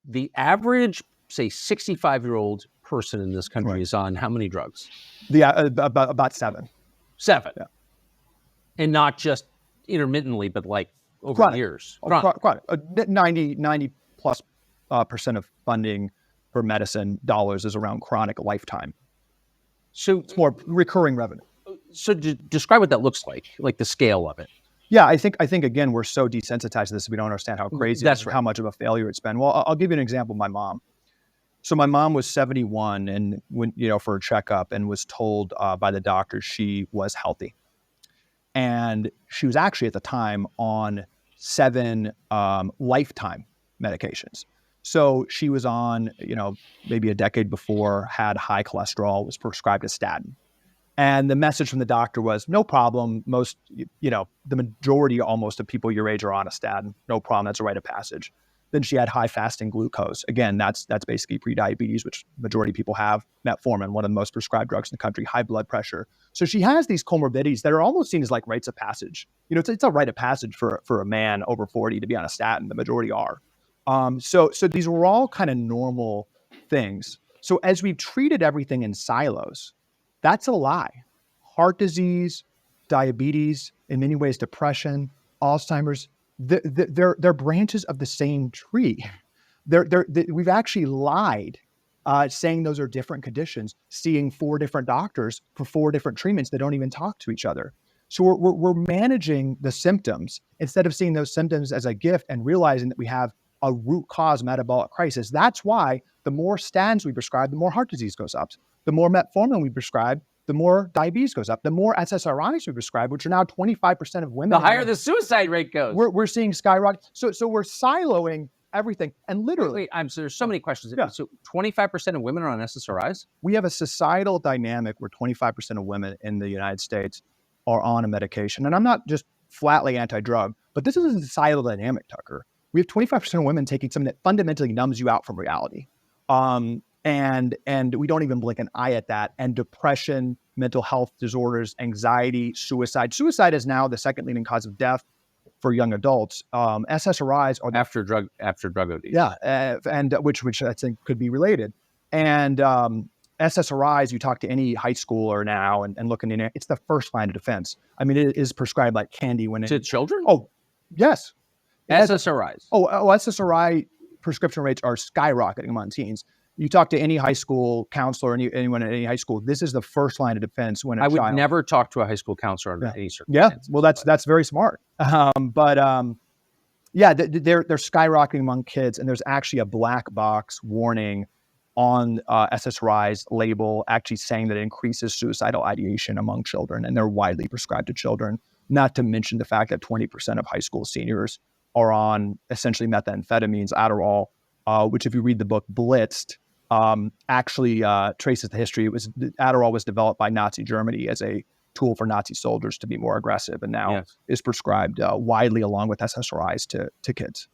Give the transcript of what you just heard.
the average, say, 65-year-old person in this country Right. is on how many drugs? About 7. 7. Yeah. And not just intermittently, but like over Chronic. years. Chronic. 90 plus percent of funding for medicine dollars is around chronic lifetime. So it's more recurring revenue. So describe what that looks like the scale of it. Yeah, I think again, we're so desensitized to this, we don't understand how crazy it is, right. how much of a failure it's been. Well, I'll give you an example. My mom. So my mom was 71 and went, for a checkup and was told by the doctor she was healthy. And she was actually at the time on 7 lifetime medications. So she was on, maybe a decade before, had high cholesterol, was prescribed a statin. And the message from the doctor was, no problem. Most, the majority almost of people your age are on a statin. No problem. That's a rite of passage. Then she had high fasting glucose. Again, that's basically prediabetes, which majority of people have. Metformin, one of the most prescribed drugs in the country, high blood pressure. So she has these comorbidities that are almost seen as like rites of passage. It's a rite of passage for a man over 40 to be on a statin. The majority are. So these were all kind of normal things. So as we've treated everything in silos, that's a lie. Heart disease, diabetes, in many ways, depression, Alzheimer's, they're branches of the same tree. We've actually lied, saying those are different conditions, seeing 4 different doctors for 4 different treatments that don't even talk to each other. So we're managing the symptoms instead of seeing those symptoms as a gift and realizing that we have a root cause metabolic crisis. That's why the more statins we prescribe, the more heart disease goes up. The more metformin we prescribe, the more diabetes goes up. The more SSRIs we prescribe, which are now 25% of women. The higher the suicide rate goes. We're seeing skyrocket. So we're siloing everything. And literally. There's so many questions. Yeah. So 25% of women are on SSRIs? We have a societal dynamic where 25% of women in the United States are on a medication. And I'm not just flatly anti-drug, but this is a societal dynamic, Tucker. We have 25% of women taking something that fundamentally numbs you out from reality. And we don't even blink an eye at that. And depression, mental health disorders, anxiety, suicide. Suicide is now the second leading cause of death for young adults. SSRIs are after drug ODs. Yeah, and which I think could be related. And SSRIs, you talk to any high schooler now and looking in it, it's the first line of defense. I mean, it is prescribed like candy when to children. Oh, yes. SSRIs. SSRI prescription rates are skyrocketing among teens. You talk to any high school counselor, anyone at any high school, this is the first line of defense when I would never talk to a high school counselor under any circumstances. Yeah, well, that's very smart. They're skyrocketing among kids, and there's actually a black box warning on SSRI's label actually saying that it increases suicidal ideation among children, and they're widely prescribed to children, not to mention the fact that 20% of high school seniors are on essentially methamphetamines, Adderall, which if you read the book Blitzed, actually traces the history. Adderall was developed by Nazi Germany as a tool for Nazi soldiers to be more aggressive, and now is prescribed widely along with SSRIs to kids.